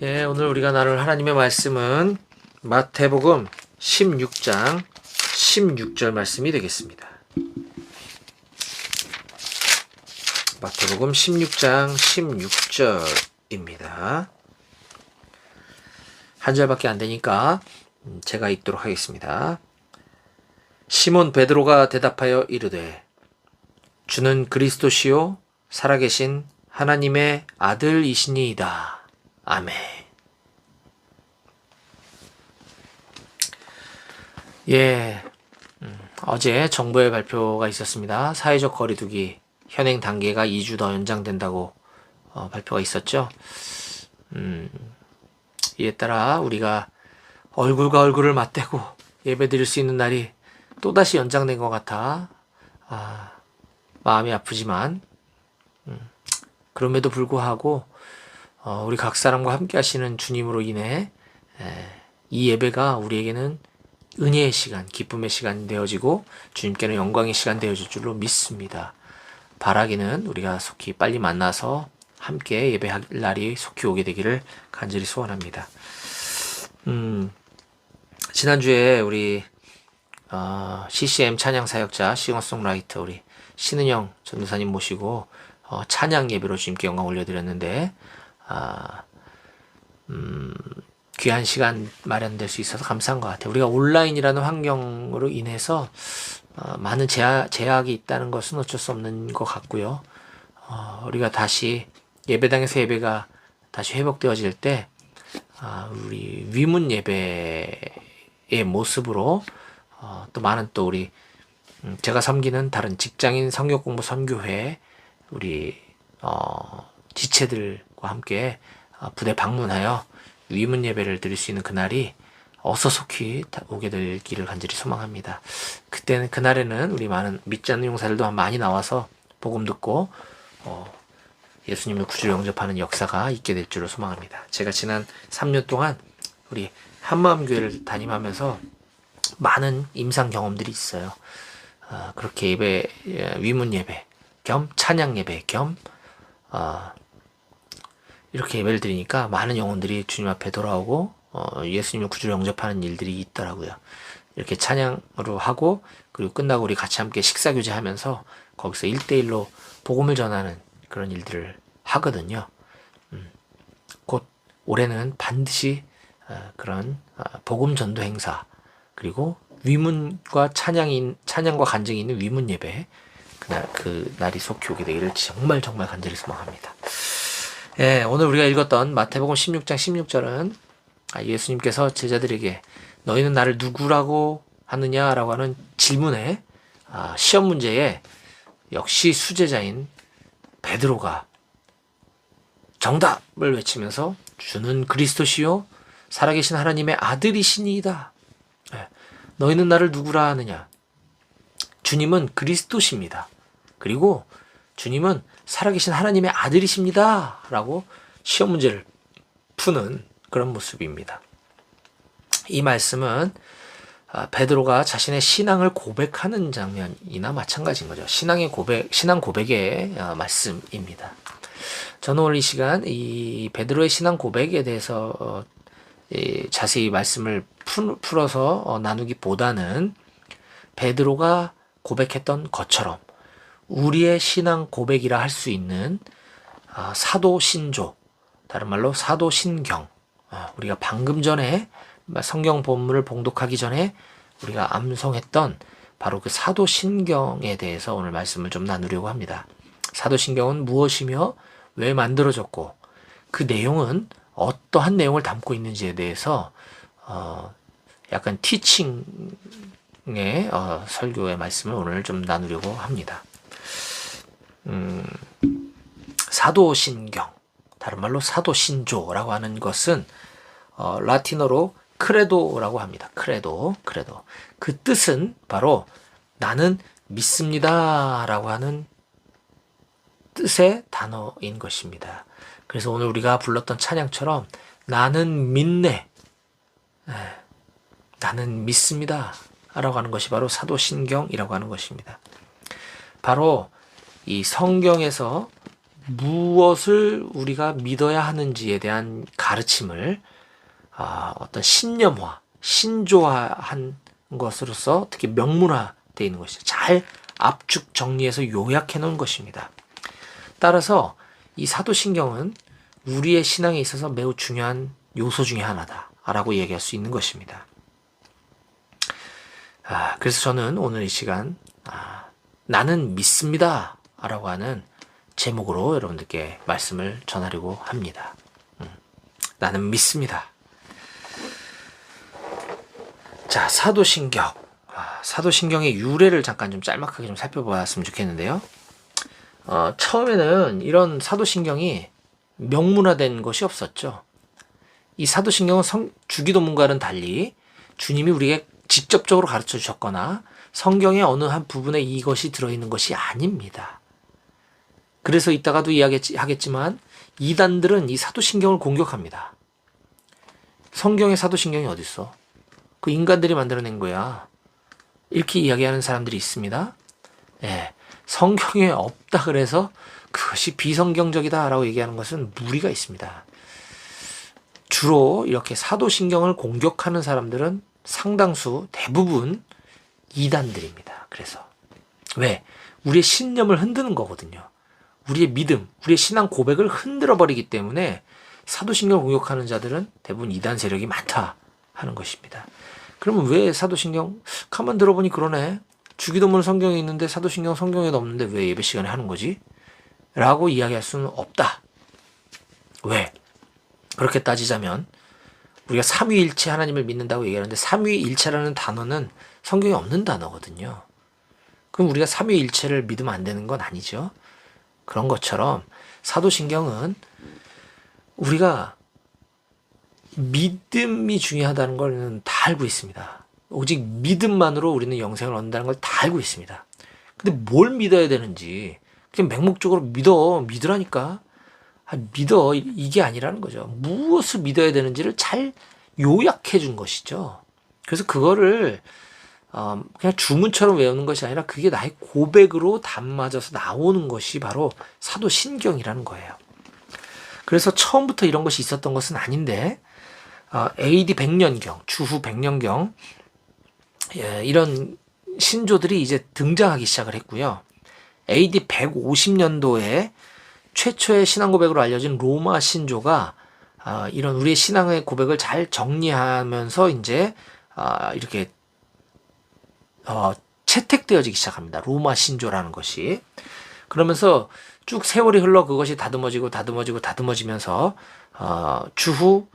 예, 오늘 우리가 나눌 하나님의 말씀은 마태복음 16장 16절 말씀이 되겠습니다. 마태복음 16장 16절입니다. 한 절밖에 안 되니까 제가 읽도록 하겠습니다. 시몬 베드로가 대답하여 이르되 주는 그리스도시요 살아계신 하나님의 아들이시니이다. 아멘. 예, 어제 정부의 발표가 있었습니다. 사회적 거리두기 현행 단계가 2주 더 연장된다고 발표가 있었죠. 이에 따라 우리가 얼굴과 얼굴을 맞대고 예배 드릴 수 있는 날이 또다시 연장된 것 같아 마음이 아프지만 그럼에도 불구하고 우리 각 사람과 함께 하시는 주님으로 인해 이 예배가 우리에게는 은혜의 시간, 기쁨의 시간 되어지고 주님께는 영광의 시간 되어질 줄로 믿습니다. 바라기는 우리가 속히 빨리 만나서 함께 예배할 날이 속히 오게 되기를 간절히 소원합니다. 지난주에 우리 CCM 찬양 사역자 싱어송라이터 우리 신은영 전도사님 모시고 찬양 예배로 주님께 영광 올려드렸는데 귀한 시간 마련될 수 있어서 감사한 것 같아요. 우리가 온라인이라는 환경으로 인해서 많은 제약이 있다는 것은 어쩔 수 없는 것 같고요. 우리가 다시 예배당에서 예배가 다시 회복되어질 때 우리 위문 예배의 모습으로 또 많은 또 우리 제가 섬기는 다른 직장인 성경공부 선교회 우리 지체들과 함께 부대 방문하여 위문 예배를 드릴 수 있는 그날이 어서 속히 오게 되기를 간절히 소망합니다. 그날에는 우리 많은 믿지 않는 용사들도 많이 나와서 복음 듣고 예수님을 구주로 영접하는 역사가 있게 될 줄로 소망합니다. 제가 지난 3년 동안 우리 한마음교회를 담임하면서 많은 임상 경험들이 있어요. 그렇게 위문 예배 겸 찬양 예배 겸 이렇게 예배를 드리니까 많은 영혼들이 주님 앞에 돌아오고 예수님을 구주로 영접하는 일들이 있더라고요. 이렇게 찬양으로 하고 그리고 끝나고 우리 같이 함께 식사 교제하면서 거기서 1대1로 복음을 전하는 그런 일들을 하거든요. 곧 올해는 반드시 그런 복음 전도 행사 그리고 위문과 찬양과 간증이 있는 위문 예배 그날이 속히 오게 되기를 정말 간절히 소망합니다. 예, 오늘 우리가 읽었던 마태복음 16장 16절은 예수님께서 제자들에게 너희는 나를 누구라고 하느냐라고 하는 질문에 시험 문제에 역시 수제자인 베드로가 정답을 외치면서 주는 그리스도시요 살아계신 하나님의 아들이시니이다. 예, 너희는 나를 누구라 하느냐? 주님은 그리스도십니다. 그리고 주님은 살아계신 하나님의 아들이십니다. 라고 시험 문제를 푸는 그런 모습입니다. 이 말씀은 베드로가 자신의 신앙을 고백하는 장면이나 마찬가지인 거죠. 신앙 고백의 말씀입니다. 저는 오늘 이 시간 이 베드로의 신앙 고백에 대해서 자세히 말씀을 풀어서 나누기보다는 베드로가 고백했던 것처럼 우리의 신앙 고백이라 할 수 있는 사도신조, 다른 말로 사도신경, 우리가 방금 전에 성경 본문을 봉독하기 전에 우리가 암송했던 바로 그 사도신경에 대해서 오늘 말씀을 좀 나누려고 합니다. 사도신경은 무엇이며 왜 만들어졌고 그 내용은 어떠한 내용을 담고 있는지에 대해서 약간 티칭의 설교의 말씀을 오늘 좀 나누려고 합니다. 사도신경, 다른 말로 사도신조라고 하는 것은 라틴어로 크레도라고 합니다. 크레도. 그 뜻은 바로 나는 믿습니다라고 하는 뜻의 단어인 것입니다. 그래서 오늘 우리가 불렀던 찬양처럼 나는 믿네, 나는 믿습니다 라고 하는 것이 바로 사도신경이라고 하는 것입니다. 바로 이 성경에서 무엇을 우리가 믿어야 하는지에 대한 가르침을 어떤 신념화, 신조화한 것으로서 특히 명문화되어 있는 것이죠. 잘 압축 정리해서 요약해 놓은 것입니다. 따라서 이 사도신경은 우리의 신앙에 있어서 매우 중요한 요소 중에 하나다라고 얘기할 수 있는 것입니다. 그래서 저는 오늘 이 시간 나는 믿습니다 라고 하는 제목으로 여러분들께 말씀을 전하려고 합니다. 나는 믿습니다. 자, 사도신경. 사도신경의 유래를 잠깐 좀 짤막하게 좀 살펴봤으면 좋겠는데요. 처음에는 이런 사도신경이 명문화된 것이 없었죠. 이 사도신경은 주기도문과는 달리 주님이 우리에게 직접적으로 가르쳐 주셨거나 성경의 어느 한 부분에 이것이 들어있는 것이 아닙니다. 그래서 이따가도 이야기하겠지만 이단들은 이 사도신경을 공격합니다. 성경의 사도신경이 어디 있어? 그 인간들이 만들어낸 거야. 이렇게 이야기하는 사람들이 있습니다. 예, 성경에 없다 그래서 그것이 비성경적이다 라고 얘기하는 것은 무리가 있습니다. 주로 이렇게 사도신경을 공격하는 사람들은 상당수 대부분 이단들입니다. 그래서 왜? 우리의 신념을 흔드는 거거든요. 우리의 믿음, 우리의 신앙 고백을 흔들어 버리기 때문에 사도신경을 공격하는 자들은 대부분 이단 세력이 많다 하는 것입니다. 그러면 왜 사도신경? 가만 들어보니 그러네. 주기도문 성경에 있는데 사도신경 성경에도 없는데 왜 예배 시간에 하는 거지? 라고 이야기할 수는 없다. 왜? 그렇게 따지자면 우리가 삼위일체 하나님을 믿는다고 얘기하는데 삼위일체라는 단어는 성경에 없는 단어거든요. 그럼 우리가 삼위일체를 믿으면 안 되는 건 아니죠. 그런 것처럼 사도신경은 우리가 믿음이 중요하다는 걸 다 알고 있습니다. 오직 믿음만으로 우리는 영생을 얻는다는 걸 다 알고 있습니다. 근데 뭘 믿어야 되는지 그냥 맹목적으로 믿으라니까. 믿어 이게 아니라는 거죠. 무엇을 믿어야 되는지를 잘 요약해 준 것이죠. 그래서 그거를 그냥 주문처럼 외우는 것이 아니라 그게 나의 고백으로 담아져서 나오는 것이 바로 사도신경이라는 거예요. 그래서 처음부터 이런 것이 있었던 것은 아닌데 AD 100년경, 주후 100년경 이런 신조들이 이제 등장하기 시작을 했고요. AD 150년도에 최초의 신앙 고백으로 알려진 로마 신조가 이런 우리의 신앙의 고백을 잘 정리하면서 이제 이렇게 채택되어지기 시작합니다. 로마 신조라는 것이. 그러면서 쭉 세월이 흘러 그것이 다듬어지면서 주후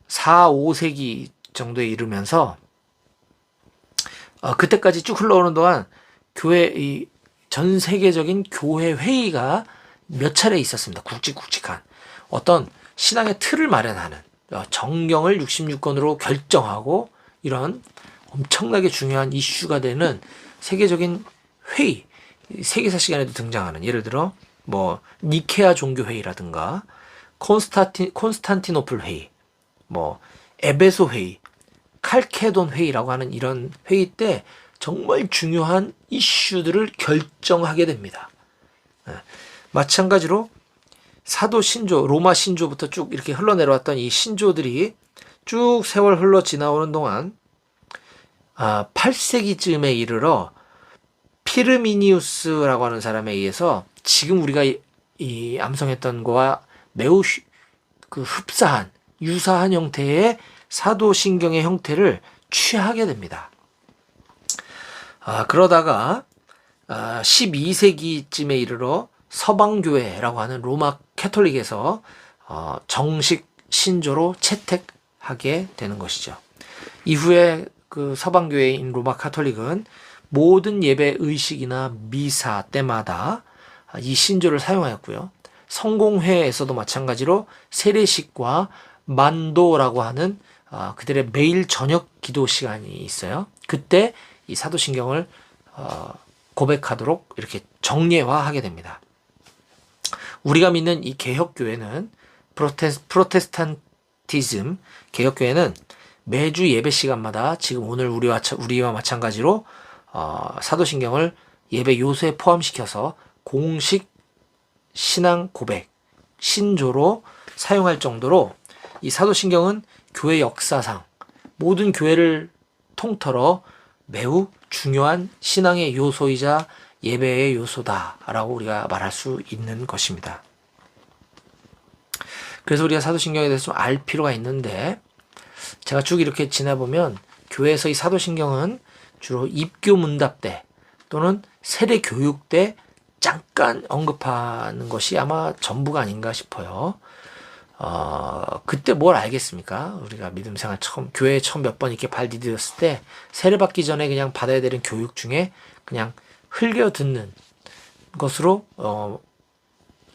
4, 5세기 정도에 이르면서 그때까지 쭉 흘러오는 동안 전 세계적인 교회 회의가 몇 차례 있었습니다. 굵직굵직한 어떤 신앙의 틀을 마련하는 정경을 66권으로 결정하고 이런 엄청나게 중요한 이슈가 되는 세계적인 회의, 세계사 시간에도 등장하는 예를 들어 뭐 니케아 종교 회의라든가 콘스탄티노플 회의, 뭐 에베소 회의, 칼케돈 회의라고 하는 이런 회의 때 정말 중요한 이슈들을 결정하게 됩니다. 마찬가지로 사도 신조, 로마 신조부터 쭉 이렇게 흘러내려왔던 이 신조들이 쭉 세월 흘러 지나오는 동안 8세기쯤에 이르러 피르미니우스라고 하는 사람에 의해서 지금 우리가 이 암송했던 거와 매우 흡사한 유사한 형태의 사도신경의 형태를 취하게 됩니다. 그러다가 12세기쯤에 이르러 서방교회라고 하는 로마 캐톨릭에서 정식 신조로 채택하게 되는 것이죠. 이후에 그 서방교회인 로마 카톨릭은 모든 예배 의식이나 미사 때마다 이 신조를 사용하였고요. 성공회에서도 마찬가지로 세례식과 만도라고 하는 그들의 매일 저녁 기도 시간이 있어요. 그때 이 사도신경을 고백하도록 이렇게 정례화하게 됩니다. 우리가 믿는 이 개혁교회는 프로테스탄티즘 개혁교회는 매주 예배 시간마다 지금 오늘 우리와 마찬가지로 사도신경을 예배 요소에 포함시켜서 공식 신앙 고백, 신조로 사용할 정도로 이 사도신경은 교회 역사상 모든 교회를 통틀어 매우 중요한 신앙의 요소이자 예배의 요소다라고 우리가 말할 수 있는 것입니다. 그래서 우리가 사도신경에 대해서 좀 알 필요가 있는데, 제가 쭉 이렇게 지나보면 교회에서 이 사도신경은 주로 입교 문답 때 또는 세례 교육 때 잠깐 언급하는 것이 아마 전부가 아닌가 싶어요. 그때 뭘 알겠습니까? 우리가 믿음 생활 교회에 처음 몇 번 이렇게 발 디뎠을 때 세례받기 전에 그냥 받아야 되는 교육 중에 그냥 흘겨 듣는 것으로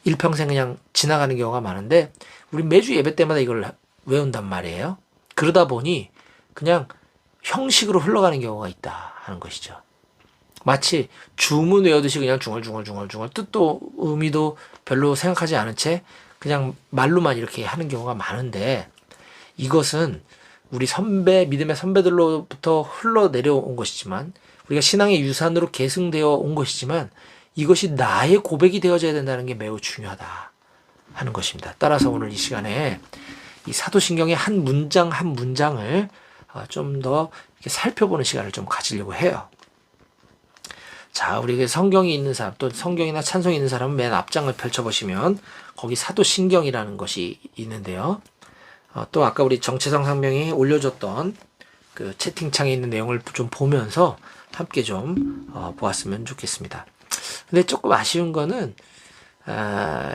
일평생 그냥 지나가는 경우가 많은데, 우리 매주 예배 때마다 이걸 외운단 말이에요. 그러다 보니 그냥 형식으로 흘러가는 경우가 있다 하는 것이죠. 마치 주문 외우듯이 그냥 중얼중얼 뜻도 의미도 별로 생각하지 않은 채 그냥 말로만 이렇게 하는 경우가 많은데, 이것은 우리 믿음의 선배들로부터 흘러내려온 것이지만, 우리가 신앙의 유산으로 계승되어 온 것이지만, 이것이 나의 고백이 되어져야 된다는 게 매우 중요하다 하는 것입니다. 따라서 오늘 이 시간에 이 사도신경의 한 문장 한 문장을 좀 더 살펴보는 시간을 좀 가지려고 해요. 자, 우리 성경이 있는 사람, 또 성경이나 찬송이 있는 사람은 맨 앞장을 펼쳐보시면 거기 사도신경이라는 것이 있는데요. 또 아까 우리 정채성 상명이 올려줬던 그 채팅창에 있는 내용을 좀 보면서 함께 좀 보았으면 좋겠습니다. 근데 조금 아쉬운 거는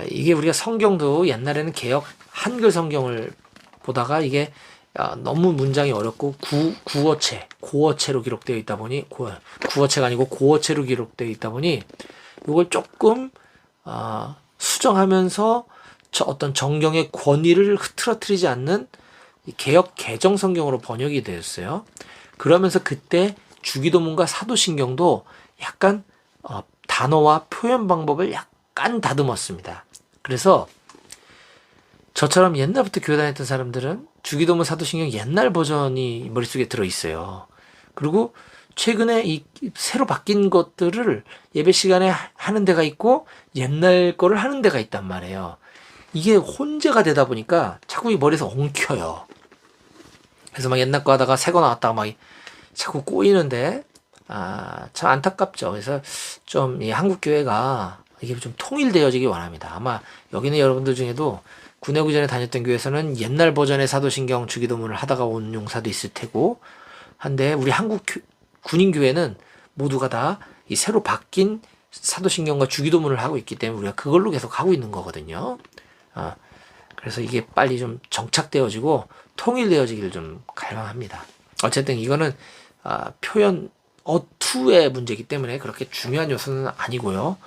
이게 우리가 성경도 옛날에는 개역 한글 성경을 보다가 이게 너무 문장이 어렵고 고어체로 기록되어 있다 보니, 구어체가 아니고 고어체로 기록되어 있다 보니 이걸 조금 수정하면서 어떤 정경의 권위를 흐트러뜨리지 않는 개역 개정 성경으로 번역이 되었어요. 그러면서 그때 주기도문과 사도신경도 약간 단어와 표현 방법을 약간 다듬었습니다. 그래서 저처럼 옛날부터 교회 다녔던 사람들은 주기도문 사도신경 옛날 버전이 머릿속에 들어있어요. 그리고 최근에 이 새로 바뀐 것들을 예배 시간에 하는 데가 있고 옛날 거를 하는 데가 있단 말이에요. 이게 혼재가 되다 보니까 자꾸 이 머리에서 엉켜요. 그래서 막 옛날 거 하다가 새 거 나왔다가 막 자꾸 꼬이는데, 참 안타깝죠. 그래서 좀 이 한국 교회가 이게 좀 통일되어지기 원합니다. 아마 여기는 여러분들 중에도 군의구 전에 다녔던 교회에서는 옛날 버전의 사도신경 주기도문을 하다가 온 용사도 있을 테고 한데, 우리 한국 군인 교회는 모두가 다 이 새로 바뀐 사도신경과 주기도문을 하고 있기 때문에 우리가 그걸로 계속 하고 있는 거거든요. 그래서 이게 빨리 좀 정착되어지고 통일되어지기를 좀 갈망합니다. 어쨌든 이거는 표현 어투의 문제이기 때문에 그렇게 중요한 요소는 아니고요.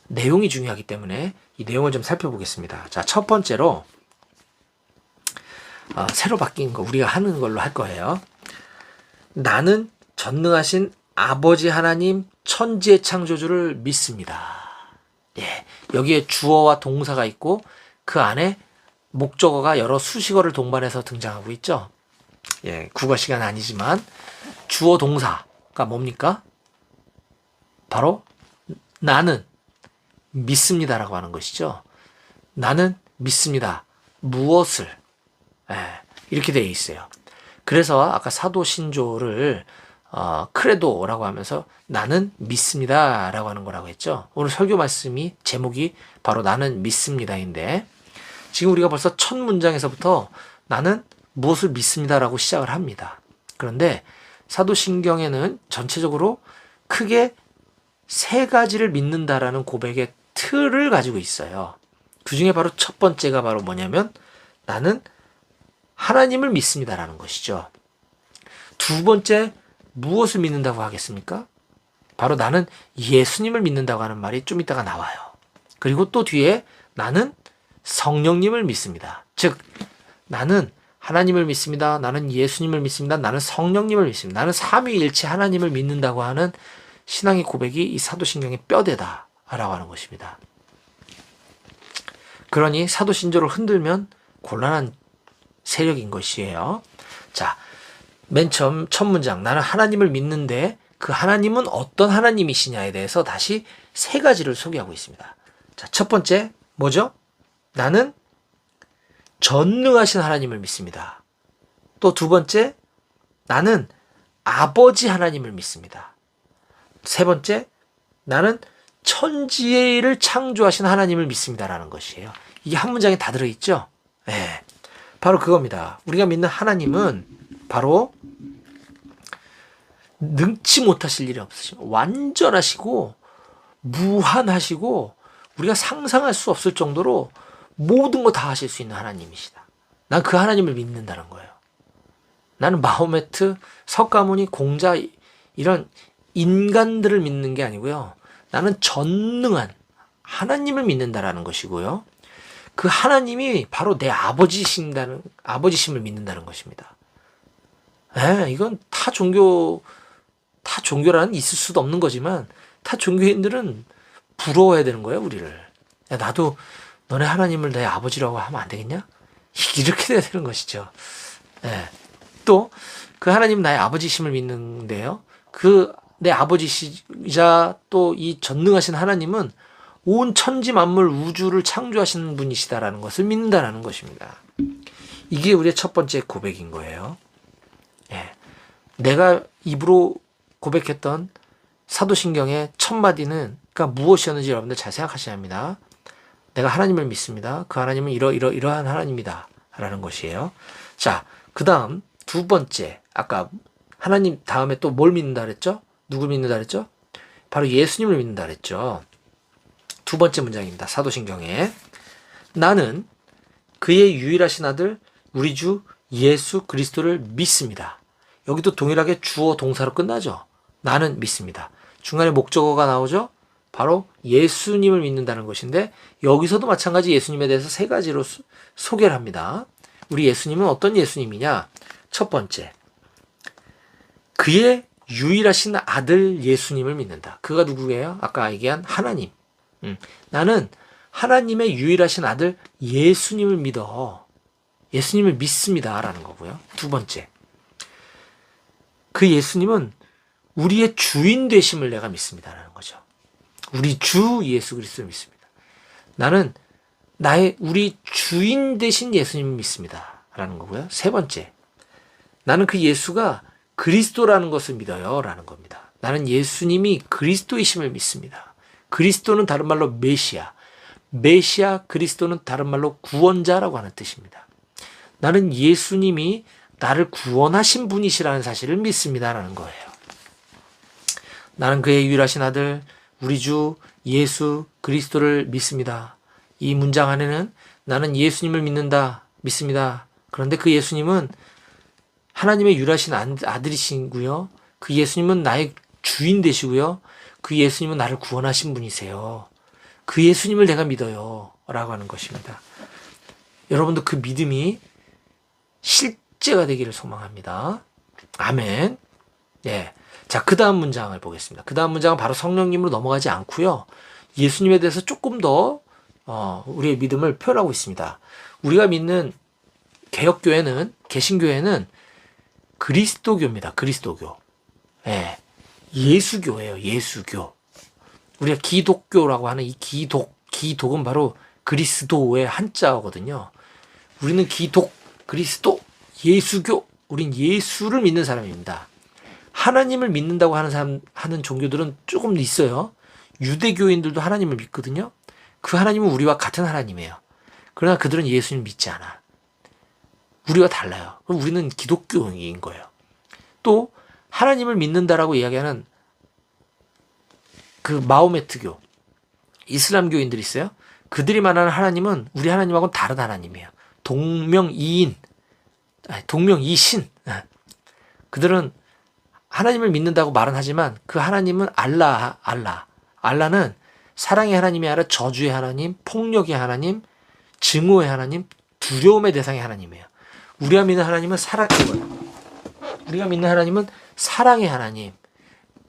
내용이 중요하기 때문에 이 내용을 좀 살펴보겠습니다. 자, 첫 번째로 새로 바뀐 거 우리가 하는 걸로 할 거예요. 나는 전능하신 아버지 하나님 천지의 창조주를 믿습니다. 예, 여기에 주어와 동사가 있고 그 안에 목적어가 여러 수식어를 동반해서 등장하고 있죠. 예, 국어 시간 아니지만 주어 동사가 뭡니까? 바로 나는 믿습니다라고 하는 것이죠. 나는 믿습니다. 무엇을? 이렇게 되어 있어요. 그래서 아까 사도신조를 크레도라고 하면서 나는 믿습니다라고 하는 거라고 했죠. 오늘 설교 말씀이 제목이 바로 나는 믿습니다인데, 지금 우리가 벌써 첫 문장에서부터 나는 무엇을 믿습니다라고 시작을 합니다. 그런데 사도신경에는 전체적으로 크게 세 가지를 믿는다라는 고백의 틀을 가지고 있어요. 그 중에 바로 첫 번째가 바로 뭐냐면 나는 하나님을 믿습니다라는 것이죠. 두 번째, 무엇을 믿는다고 하겠습니까? 바로 나는 예수님을 믿는다고 하는 말이 좀 이따가 나와요. 그리고 또 뒤에 나는 성령님을 믿습니다. 즉 나는 하나님을 믿습니다. 나는 예수님을 믿습니다. 나는 성령님을 믿습니다. 나는 삼위일체 하나님을 믿는다고 하는 신앙의 고백이 이 사도신경의 뼈대다라고 하는 것입니다. 그러니 사도신조를 흔들면 곤란한 세력인 것이에요. 자, 맨 처음 첫 문장 나는 하나님을 믿는데 그 하나님은 어떤 하나님이시냐에 대해서 다시 세 가지를 소개하고 있습니다. 자, 첫 번째 뭐죠? 나는 전능하신 하나님을 믿습니다. 또 두 번째, 나는 아버지 하나님을 믿습니다. 세 번째, 나는 천지를 창조하신 하나님을 믿습니다라는 것이에요. 이게 한 문장에 다 들어있죠? 네, 바로 그겁니다. 우리가 믿는 하나님은 바로 능치 못하실 일이 없으시고 완전하시고 무한하시고 우리가 상상할 수 없을 정도로 모든 거 다 하실 수 있는 하나님이시다. 난 그 하나님을 믿는다는 거예요. 나는 마호메트, 석가모니, 공자 이런 인간들을 믿는 게 아니고요. 나는 전능한 하나님을 믿는다라는 것이고요. 그 하나님이 바로 내 아버지심을 믿는다는 것입니다. 이건 타 종교라는 있을 수도 없는 거지만 타 종교인들은 부러워해야 되는 거예요, 우리를. 야, 나도 너네 하나님을 내 아버지라고 하면 안 되겠냐? 이렇게 돼야 되는 것이죠. 또 그 하나님 나의 아버지심을 믿는데요. 그 내 아버지시자 또 이 전능하신 하나님은 온 천지 만물 우주를 창조하시는 분이시다라는 것을 믿는다라는 것입니다. 이게 우리의 첫 번째 고백인 거예요. 내가 입으로 고백했던 사도신경의 첫 마디는 그러니까 무엇이었는지 여러분들 잘 생각하셔야 합니다. 내가 하나님을 믿습니다. 그 하나님은 이러한 하나님이다 라는 것이에요. 자, 그 다음 두 번째, 아까 하나님 다음에 또 뭘 믿는다 그랬죠? 누굴 믿는다 그랬죠? 바로 예수님을 믿는다 그랬죠. 두 번째 문장입니다. 사도신경에 나는 그의 유일하신 아들 우리 주 예수 그리스도를 믿습니다. 여기도 동일하게 주어 동사로 끝나죠. 나는 믿습니다. 중간에 목적어가 나오죠. 바로 예수님을 믿는다는 것인데 여기서도 마찬가지 예수님에 대해서 세 가지로 소개를 합니다. 우리 예수님은 어떤 예수님이냐? 첫 번째, 그의 유일하신 아들 예수님을 믿는다. 그가 누구예요? 아까 얘기한 하나님. 나는 하나님의 유일하신 아들 예수님을 믿어. 예수님을 믿습니다. 라는 거고요. 두 번째, 그 예수님은 우리의 주인 되심을 내가 믿습니다. 라는 거죠. 우리 주 예수 그리스도를 믿습니다. 나는 우리 주인 되신 예수님을 믿습니다. 라는 거고요. 세 번째, 나는 그 예수가 그리스도라는 것을 믿어요. 라는 겁니다. 나는 예수님이 그리스도이심을 믿습니다. 그리스도는 다른 말로 메시아 그리스도는 다른 말로 구원자라고 하는 뜻입니다. 나는 예수님이 나를 구원하신 분이시라는 사실을 믿습니다라는 거예요. 나는 그의 유일하신 아들 우리 주 예수 그리스도를 믿습니다. 이 문장 안에는 나는 예수님을 믿습니다. 그런데 그 예수님은 하나님의 유일하신 아들이시고요. 그 예수님은 나의 주인 되시고요. 그 예수님은 나를 구원하신 분이세요. 그 예수님을 내가 믿어요. 라고 하는 것입니다. 여러분도 그 믿음이 실제가 되기를 소망합니다. 아멘. 자, 그 다음 문장을 보겠습니다. 그 다음 문장은 바로 성령님으로 넘어가지 않고요. 예수님에 대해서 조금 더 우리의 믿음을 표현하고 있습니다. 우리가 믿는 개혁교회는, 개신교회는 그리스도교입니다. 그리스도교. 예수교예요. 예수교. 우리가 기독교라고 하는 이 기독은 바로 그리스도의 한자어거든요. 우리는 그리스도, 예수교. 우린 예수를 믿는 사람입니다. 하나님을 믿는다고 하는 종교들은 조금 있어요. 유대교인들도 하나님을 믿거든요. 그 하나님은 우리와 같은 하나님이에요. 그러나 그들은 예수님을 믿지 않아. 우리와 달라요. 그럼 우리는 기독교인 거예요. 또 하나님을 믿는다라고 이야기하는 그 마호메트교, 이슬람교인들이 있어요. 그들이 말하는 하나님은 우리 하나님하고는 다른 하나님이에요. 동명이신. 그들은 하나님을 믿는다고 말은 하지만 그 하나님은 알라는 사랑의 하나님이 아니라 저주의 하나님, 폭력의 하나님, 증오의 하나님, 두려움의 대상의 하나님이에요. 우리가 믿는 하나님은 사랑의 하나님,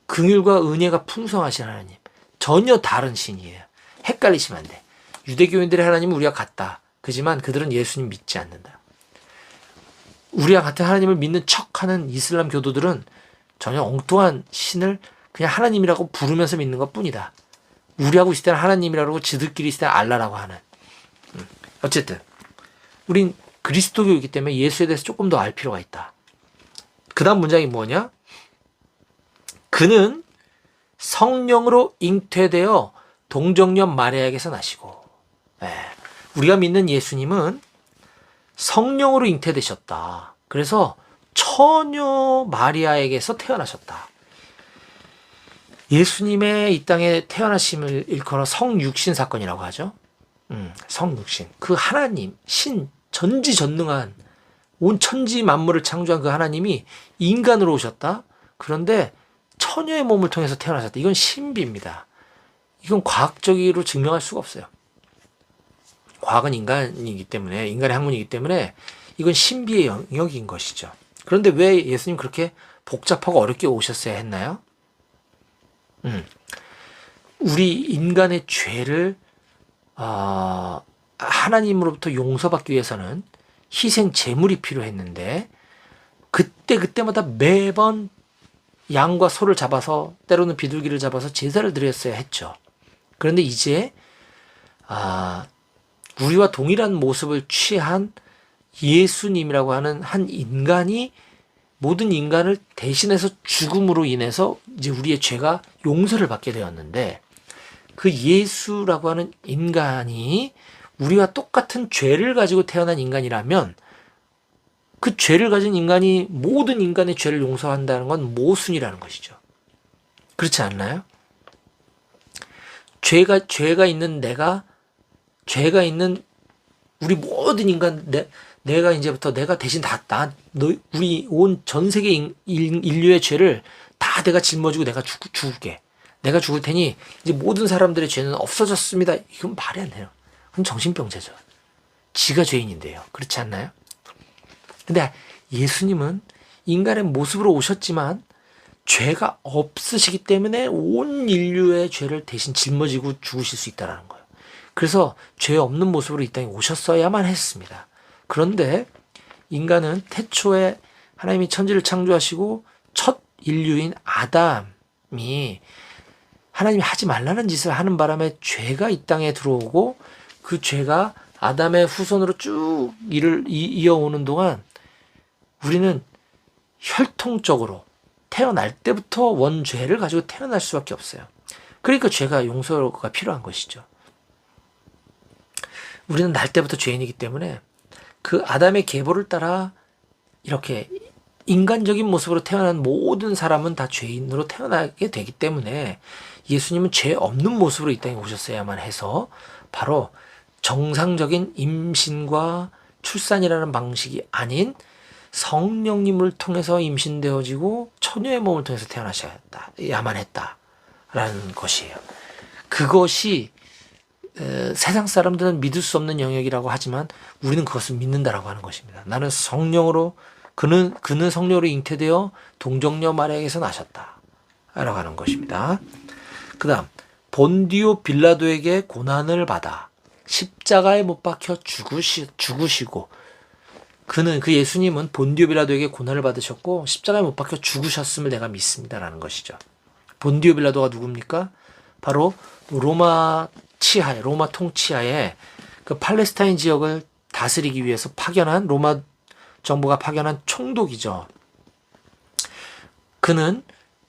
긍휼과 은혜가 풍성하신 하나님, 전혀 다른 신이에요. 헷갈리시면 안 돼. 유대교인들의 하나님은 우리가 같다. 그지만 그들은 예수님 믿지 않는다. 우리와 같은 하나님을 믿는 척하는 이슬람 교도들은 전혀 엉뚱한 신을 그냥 하나님이라고 부르면서 믿는 것 뿐이다. 우리하고 있을 때는 하나님이라고 지들끼리 있을 때는 알라라고 하는 어쨌든 우린 그리스도교이기 때문에 예수에 대해서 조금 더 알 필요가 있다. 그 다음 문장이 뭐냐? 그는 성령으로 잉태되어 동정녀 마리아에게서 나시고. 우리가 믿는 예수님은 성령으로 잉태되셨다. 그래서 처녀 마리아에게서 태어나셨다. 예수님의 이 땅에 태어나심을 일컬어 성육신 사건이라고 하죠. 성육신. 그 하나님, 신, 전지전능한 온 천지 만물을 창조한 그 하나님이 인간으로 오셨다. 그런데 처녀의 몸을 통해서 태어나셨다. 이건 신비입니다. 이건 과학적으로 증명할 수가 없어요. 과학은 인간이기 때문에, 인간의 학문이기 때문에 이건 신비의 영역인 것이죠. 그런데 왜 예수님 그렇게 복잡하고 어렵게 오셨어야 했나요? 우리 인간의 죄를 하나님으로부터 용서받기 위해서는 희생 제물이 필요했는데 그때마다 매번 양과 소를 잡아서 때로는 비둘기를 잡아서 제사를 드렸어야 했죠. 그런데 이제 우리와 동일한 모습을 취한 예수님이라고 하는 한 인간이 모든 인간을 대신해서 죽음으로 인해서 이제 우리의 죄가 용서를 받게 되었는데 그 예수라고 하는 인간이 우리와 똑같은 죄를 가지고 태어난 인간이라면 그 죄를 가진 인간이 모든 인간의 죄를 용서한다는 건 모순이라는 것이죠. 그렇지 않나요? 죄가 있는 내가, 죄가 있는 우리 모든 인간, 내가 이제부터 내가 대신 우리 온 전 세계 인류의 죄를 다 내가 짊어지고 내가 죽을게. 내가 죽을 테니 이제 모든 사람들의 죄는 없어졌습니다. 이건 말이 안 돼요. 그건 정신병자죠. 지가 죄인인데요. 그렇지 않나요? 근데 예수님은 인간의 모습으로 오셨지만 죄가 없으시기 때문에 온 인류의 죄를 대신 짊어지고 죽으실 수 있다는 거예요. 그래서 죄 없는 모습으로 이 땅에 오셨어야만 했습니다. 그런데 인간은 태초에 하나님이 천지를 창조하시고 첫 인류인 아담이 하나님이 하지 말라는 짓을 하는 바람에 죄가 이 땅에 들어오고 그 죄가 아담의 후손으로 쭉 이어오는 동안 우리는 혈통적으로 태어날 때부터 원죄를 가지고 태어날 수밖에 없어요. 그러니까 죄가 용서가 필요한 것이죠. 우리는 날 때부터 죄인이기 때문에 그 아담의 계보를 따라 이렇게 인간적인 모습으로 태어난 모든 사람은 다 죄인으로 태어나게 되기 때문에 예수님은 죄 없는 모습으로 이 땅에 오셨어야만 해서 바로 정상적인 임신과 출산이라는 방식이 아닌 성령님을 통해서 임신되어지고 처녀의 몸을 통해서 태어나셔야만 했다라는 것이에요. 그것이 세상 사람들은 믿을 수 없는 영역이라고 하지만 우리는 그것을 믿는다라고 하는 것입니다. 나는 성령으로 그는 성령으로 잉태되어 동정녀 마리아에게서 나셨다 라고 하는 것입니다. 그 다음 본디오 빌라도에게 고난을 받아 십자가에 못 박혀 죽으시고 그 예수님은 본디오 빌라도에게 고난을 받으셨고 십자가에 못 박혀 죽으셨음을 내가 믿습니다라는 것이죠. 본디오 빌라도가 누굽니까? 바로 로마 통치하에 그 팔레스타인 지역을 다스리기 위해서 로마 정부가 파견한 총독이죠. 그는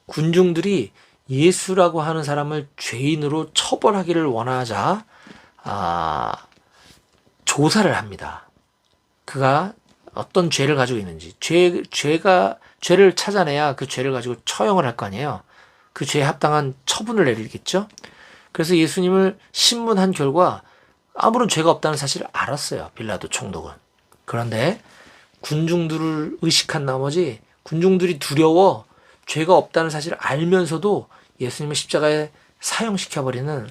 군중들이 예수라고 하는 사람을 죄인으로 처벌하기를 원하자 조사를 합니다. 그가 어떤 죄를 가지고 있는지 죄를 찾아내야 그 죄를 가지고 처형을 할 거 아니에요. 그 죄에 합당한 처분을 내리겠죠. 그래서 예수님을 신문한 결과 아무런 죄가 없다는 사실을 알았어요. 빌라도 총독은. 그런데 군중들을 의식한 나머지 군중들이 두려워 죄가 없다는 사실을 알면서도 예수님을 십자가에 사형시켜버리는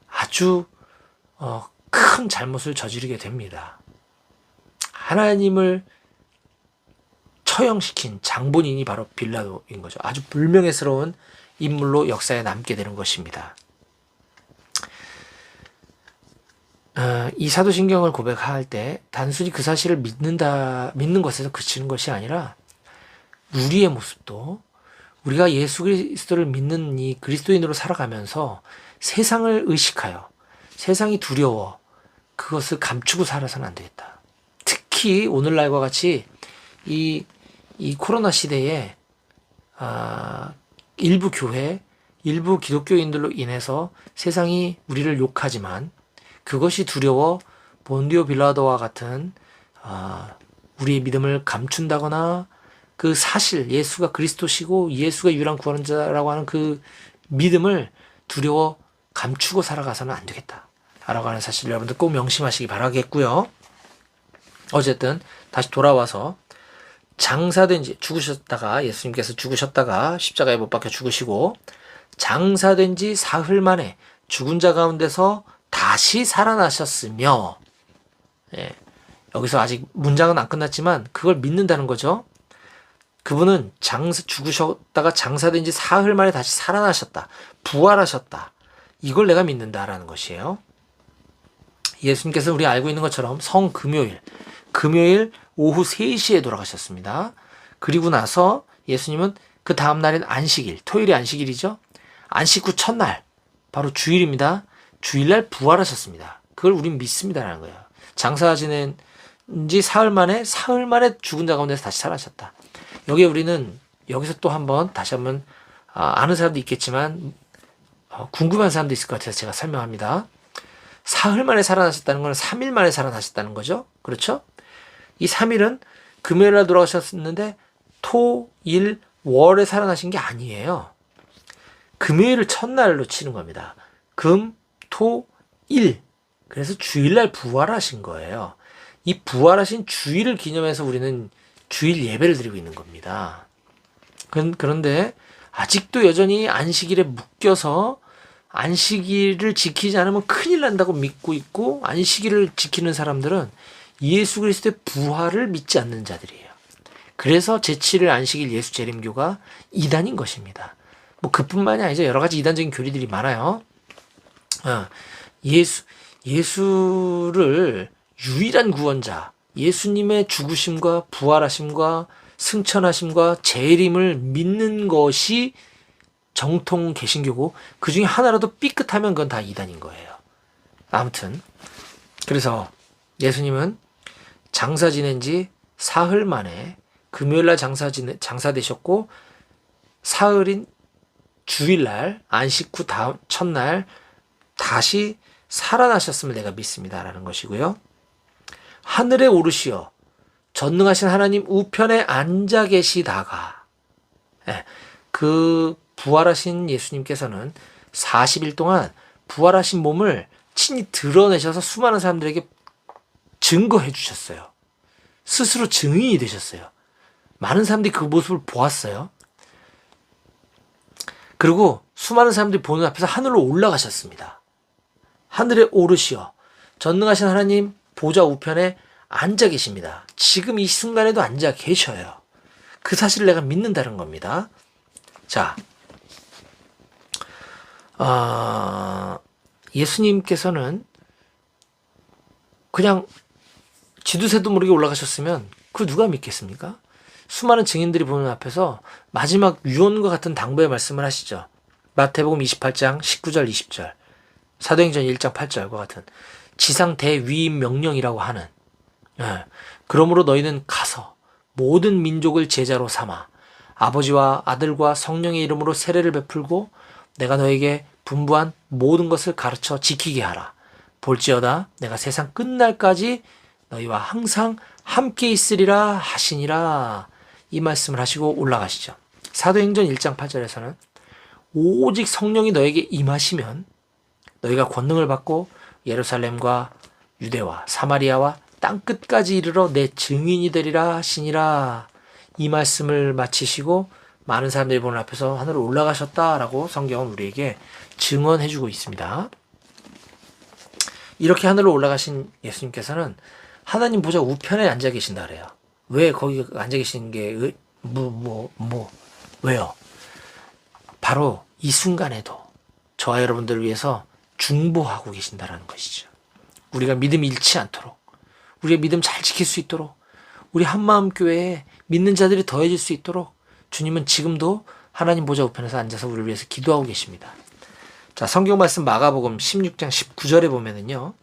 아주 큰 잘못을 저지르게 됩니다. 하나님을 처형시킨 장본인이 바로 빌라도인 거죠. 아주 불명예스러운 인물로 역사에 남게 되는 것입니다. 이 사도신경을 고백할 때 단순히 그 사실을 믿는 것에서 그치는 것이 아니라 우리의 모습도 우리가 예수 그리스도를 믿는 이 그리스도인으로 살아가면서 세상을 의식하여 세상이 두려워 그것을 감추고 살아서는 안 되겠다. 특히 오늘날과 같이 이 코로나 시대에 일부 교회, 일부 기독교인들로 인해서 세상이 우리를 욕하지만 그것이 두려워 본디오 빌라도와 같은 우리의 믿음을 감춘다거나 그 사실 예수가 그리스도시고 예수가 유일한 구원자라고 하는 그 믿음을 두려워 감추고 살아가서는 안 되겠다 라고 하는 사실 여러분들 꼭 명심하시기 바라겠고요. 어쨌든 다시 돌아와서 장사된 지 죽으셨다가 예수님께서 죽으셨다가 십자가에 못 박혀 죽으시고 장사된 지 사흘 만에 죽은 자 가운데서 다시 살아나셨으며, 예, 여기서 아직 문장은 안 끝났지만 그걸 믿는다는 거죠. 그분은 죽으셨다가 장사된 지 사흘 만에 다시 살아나셨다. 부활하셨다. 이걸 내가 믿는다라는 것이에요. 예수님께서 우리 알고 있는 것처럼 금요일 오후 3시에 돌아가셨습니다. 그리고 나서 예수님은 그 다음 날인 안식일, 토요일이 안식일이죠. 안식 후 첫날, 바로 주일입니다. 주일날 부활하셨습니다. 그걸 우린 믿습니다라는 거예요. 장사 지낸 지 사흘 만에 죽은 자 가운데서 다시 살아나셨다. 여기에 우리는 여기서 또 다시 한번 아는 사람도 있겠지만 궁금한 사람도 있을 것 같아서 제가 설명합니다. 사흘 만에 살아나셨다는 건 3일 만에 살아나셨다는 거죠. 그렇죠? 이 3일은 금요일날 돌아가셨는데 토, 일, 월에 살아나신 게 아니에요. 금요일을 첫날로 치는 겁니다. 금, 토, 일. 그래서 주일날 부활하신 거예요. 이 부활하신 주일을 기념해서 우리는 주일 예배를 드리고 있는 겁니다. 그런데 아직도 여전히 안식일에 묶여서 안식일을 지키지 않으면 큰일 난다고 믿고 있고 안식일을 지키는 사람들은 예수 그리스도의 부활을 믿지 않는 자들이에요. 그래서 제7일 안식일 예수 재림교가 이단인 것입니다. 뭐 그뿐만이 아니죠. 여러 가지 이단적인 교리들이 많아요. 예수를 유일한 구원자, 예수님의 죽으심과 부활하심과 승천하심과 재림을 믿는 것이 정통 개신교고 그 중에 하나라도 삐끗하면 그건 다 이단인 거예요. 아무튼 그래서 예수님은 장사 지낸 지 사흘 만에 금요일날 장사되셨고 사흘인 주일날 안식 후 다음 첫날 다시 살아나셨음을 내가 믿습니다라는 것이고요. 하늘에 오르시어 전능하신 하나님 우편에 앉아 계시다가, 그 부활하신 예수님께서는 40일 동안 부활하신 몸을 친히 드러내셔서 수많은 사람들에게 증거해 주셨어요. 스스로 증인이 되셨어요. 많은 사람들이 그 모습을 보았어요. 그리고 수많은 사람들이 보는 앞에서 하늘로 올라가셨습니다. 하늘에 오르시어 전능하신 하나님 보좌 우편에 앉아 계십니다. 지금 이 순간에도 앉아 계셔요. 그 사실을 내가 믿는다는 겁니다. 자, 예수님께서는 그냥 지두새도 모르게 올라가셨으면 그 누가 믿겠습니까? 수많은 증인들이 보는 앞에서 마지막 유언과 같은 당부의 말씀을 하시죠. 마태복음 28장 19절 20절, 사도행전 1장 8절과 같은 지상 대위임 명령이라고 하는, 그러므로 너희는 가서 모든 민족을 제자로 삼아 아버지와 아들과 성령의 이름으로 세례를 베풀고 내가 너에게 분부한 모든 것을 가르쳐 지키게 하라. 볼지어다 내가 세상 끝날까지 너희와 항상 함께 있으리라 하시니라. 이 말씀을 하시고 올라가시죠. 사도행전 1장 8절에서는 오직 성령이 너에게 임하시면 너희가 권능을 받고 예루살렘과 유대와 사마리아와 땅끝까지 이르러 내 증인이 되리라 하시니라. 이 말씀을 마치시고 많은 사람들이 보는 앞에서 하늘로 올라가셨다라고 성경은 우리에게 증언해주고 있습니다. 이렇게 하늘로 올라가신 예수님께서는 하나님 보좌 우편에 앉아 계신다 그래요. 왜 거기 앉아 계시는 게 왜요? 바로 이 순간에도 저와 여러분들을 위해서 중보하고 계신다라는 것이죠. 우리가 믿음 잃지 않도록, 우리의 믿음 잘 지킬 수 있도록, 우리 한마음 교회에 믿는 자들이 더해질 수 있도록 주님은 지금도 하나님 보좌 우편에서 앉아서 우리를 위해서 기도하고 계십니다. 자, 성경 말씀 마가복음 16장 19절에 보면은요,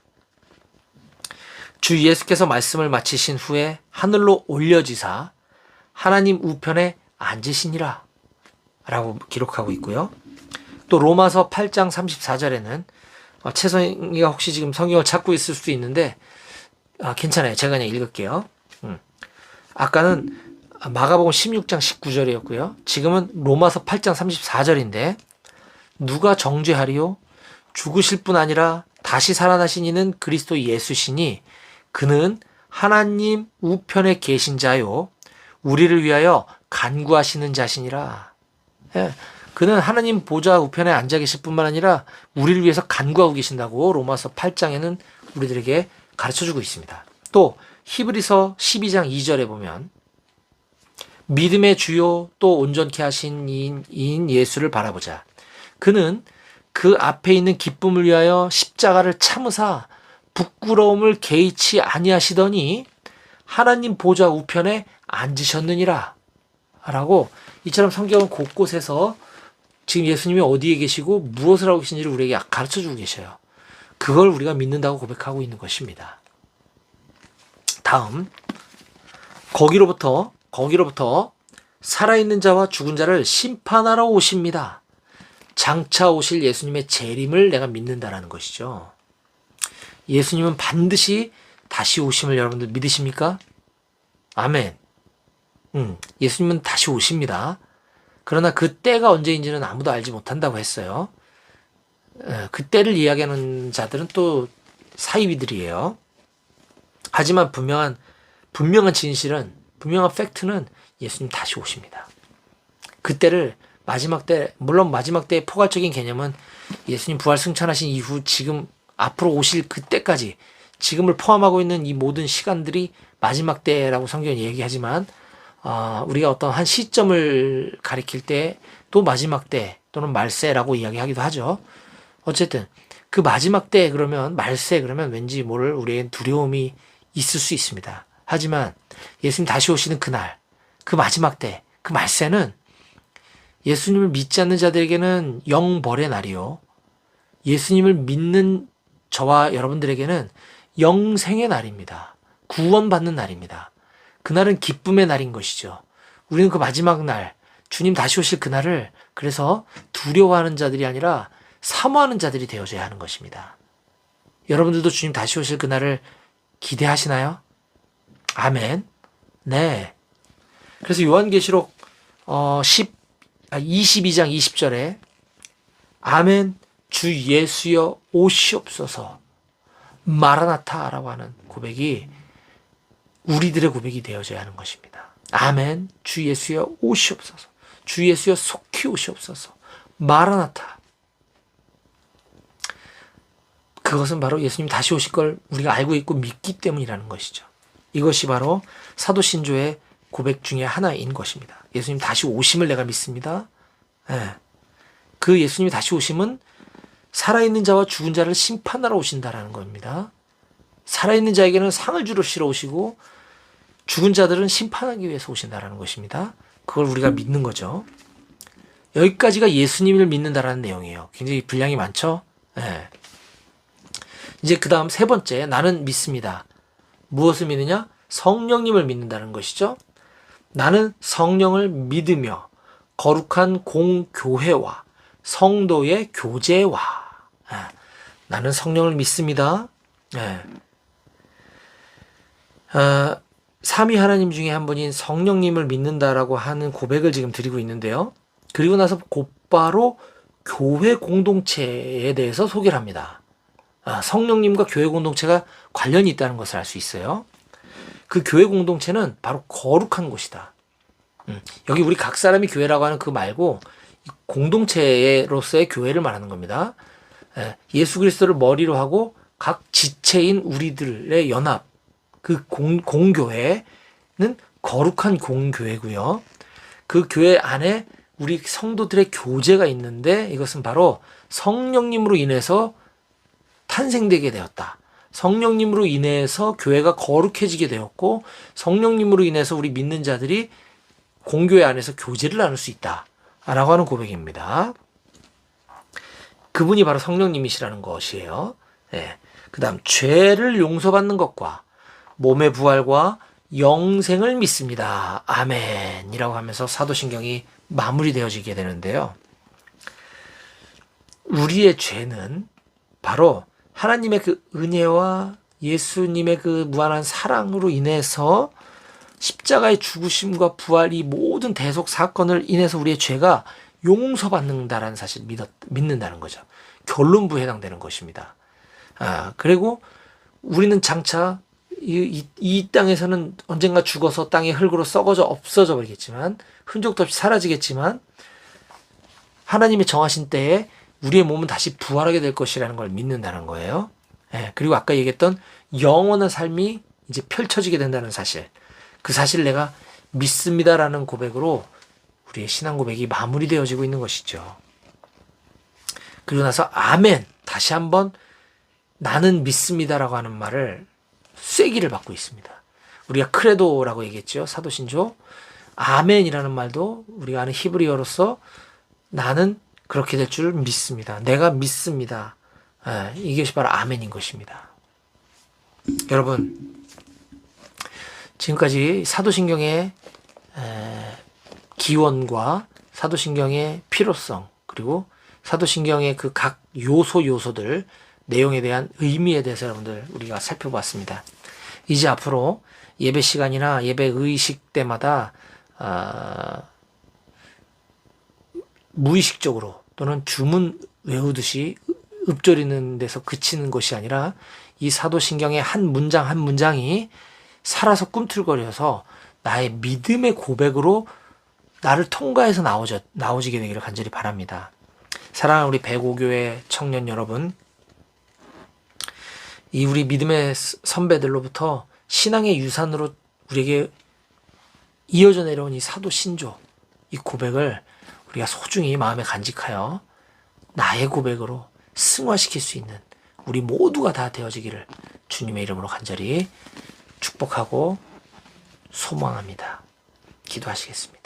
주 예수께서 말씀을 마치신 후에 하늘로 올려지사 하나님 우편에 앉으시니라 라고 기록하고 있고요. 또 로마서 8장 34절에는 채성이가 혹시 지금 성경을 찾고 있을 수도 있는데 괜찮아요. 제가 그냥 읽을게요. 아까는 마가복음 16장 19절이었고요. 지금은 로마서 8장 34절인데 누가 정죄하리요? 죽으실 뿐 아니라 다시 살아나신 이는 그리스도 예수시니 그는 하나님 우편에 계신 자요 우리를 위하여 간구하시는 자시니라. 예, 그는 하나님 보좌 우편에 앉아 계실 뿐만 아니라 우리를 위해서 간구하고 계신다고 로마서 8장에는 우리들에게 가르쳐주고 있습니다. 또 히브리서 12장 2절에 보면 믿음의 주요 또 온전케 하신 이인 예수를 바라보자. 그는 그 앞에 있는 기쁨을 위하여 십자가를 참으사 부끄러움을 개의치 아니하시더니 하나님 보좌 우편에 앉으셨느니라 라고 이처럼 성경은 곳곳에서 지금 예수님이 어디에 계시고 무엇을 하고 계신지를 우리에게 가르쳐주고 계셔요. 그걸 우리가 믿는다고 고백하고 있는 것입니다. 다음 거기로부터 살아있는 자와 죽은 자를 심판하러 오십니다. 장차 오실 예수님의 재림을 내가 믿는다라는 것이죠. 예수님은 반드시 다시 오심을 여러분들 믿으십니까? 아멘. 예수님은 다시 오십니다. 그러나 그 때가 언제인지는 아무도 알지 못한다고 했어요. 그 때를 이야기하는 자들은 또 사이비들이에요. 하지만 분명한 진실은, 분명한 팩트는 예수님 다시 오십니다. 그때를 마지막 때, 물론 마지막 때의 포괄적인 개념은 예수님 부활 승천하신 이후 지금 앞으로 오실 그때까지 지금을 포함하고 있는 이 모든 시간들이 마지막 때라고 성경이 얘기하지만 우리가 어떤 한 시점을 가리킬 때 또 마지막 때 또는 말세라고 이야기하기도 하죠. 어쨌든 그 마지막 때 그러면 말세 그러면 왠지 모를 우리에겐 두려움이 있을 수 있습니다. 하지만 예수님 다시 오시는 그날, 그 마지막 때, 그 말세는 예수님을 믿지 않는 자들에게는 영벌의 날이요. 예수님을 믿는 저와 여러분들에게는 영생의 날입니다. 구원받는 날입니다. 그날은 기쁨의 날인 것이죠. 우리는 그 마지막 날, 주님 다시 오실 그날을 그래서 두려워하는 자들이 아니라 사모하는 자들이 되어져야 하는 것입니다. 여러분들도 주님 다시 오실 그날을 기대하시나요? 아멘. 네. 그래서 요한계시록 22장 20절에 아멘 주 예수여 오시옵소서 마라나타라고 하는 고백이 우리들의 고백이 되어져야 하는 것입니다. 아멘 주 예수여 오시옵소서 주 예수여 속히 오시옵소서 마라나타. 그것은 바로 예수님 다시 오실 걸 우리가 알고 있고 믿기 때문이라는 것이죠. 이것이 바로 사도신조의 고백 중에 하나인 것입니다. 예수님 다시 오심을 내가 믿습니다. 네. 그 예수님이 다시 오심은 살아있는 자와 죽은 자를 심판하러 오신다라는 겁니다. 살아있는 자에게는 상을 주러 오시고 죽은 자들은 심판하기 위해서 오신다라는 것입니다. 그걸 우리가 믿는 거죠. 여기까지가 예수님을 믿는다라는 내용이에요. 굉장히 분량이 많죠? 네. 이제 그 다음 세 번째, 나는 믿습니다. 무엇을 믿느냐? 성령님을 믿는다는 것이죠. 나는 성령을 믿으며 거룩한 공교회와 성도의 교제와 나는 성령을 믿습니다. 삼위 하나님 중에 한 분인 성령님을 믿는다라고 하는 고백을 지금 드리고 있는데요. 그리고 나서 곧바로 교회 공동체에 대해서 소개를 합니다. 성령님과 교회 공동체가 관련이 있다는 것을 알 수 있어요. 그 교회 공동체는 바로 거룩한 곳이다. 여기 우리 각 사람이 교회라고 하는 그 말고 공동체로서의 교회를 말하는 겁니다. 예수 그리스도를 머리로 하고 각 지체인 우리들의 연합, 그 공교회는 거룩한 공교회고요. 그 교회 안에 우리 성도들의 교제가 있는데 이것은 바로 성령님으로 인해서 탄생되게 되었다. 성령님으로 인해서 교회가 거룩해지게 되었고 성령님으로 인해서 우리 믿는 자들이 공교회 안에서 교제를 나눌 수 있다 라고 하는 고백입니다. 그분이 바로 성령님이시라는 것이에요. 그 다음 죄를 용서받는 것과 몸의 부활과 영생을 믿습니다. 아멘. 이라고 하면서 사도신경이 마무리되어지게 되는데요. 우리의 죄는 바로 하나님의 그 은혜와 예수님의 그 무한한 사랑으로 인해서 십자가의 죽으심과 부활 이 모든 대속 사건을 인해서 우리의 죄가 용서받는다라는 사실 믿는다는 거죠. 결론부에 해당되는 것입니다. 그리고 우리는 장차 이 땅에서는 언젠가 죽어서 땅의 흙으로 썩어져 없어져 버리겠지만 흔적도 없이 사라지겠지만 하나님이 정하신 때에 우리의 몸은 다시 부활하게 될 것이라는 걸 믿는다는 거예요. 그리고 아까 얘기했던 영원한 삶이 이제 펼쳐지게 된다는 사실, 그 사실을 내가 믿습니다라는 고백으로 우리의 신앙 고백이 마무리되어지고 있는 것이죠. 그리고 나서 아멘, 다시 한번 나는 믿습니다라고 하는 말을 쐐기를 받고 있습니다. 우리가 크레도라고 얘기했죠. 사도신조. 아멘이라는 말도 우리가 아는 히브리어로서 나는 그렇게 될 줄 믿습니다. 내가 믿습니다. 이것이 바로 아멘인 것입니다. 여러분, 지금까지 사도신경의 기원과 사도신경의 필요성, 그리고 사도신경의 그 각 요소들 내용에 대한 의미에 대해서 여러분들 우리가 살펴봤습니다. 이제 앞으로 예배 시간이나 예배 의식 때마다 무의식적으로 또는 주문 외우듯이 읊조리는 데서 그치는 것이 아니라 이 사도신경의 한 문장 한 문장이 살아서 꿈틀거려서 나의 믿음의 고백으로 나를 통과해서 나오지게 되기를 간절히 바랍니다. 사랑하는 우리 배고교회 청년 여러분, 이 우리 믿음의 선배들로부터 신앙의 유산으로 우리에게 이어져 내려온 이 사도신조, 이 고백을 우리가 소중히 마음에 간직하여 나의 고백으로 승화시킬 수 있는 우리 모두가 다 되어지기를 주님의 이름으로 간절히 축복하고 소망합니다. 기도하시겠습니다.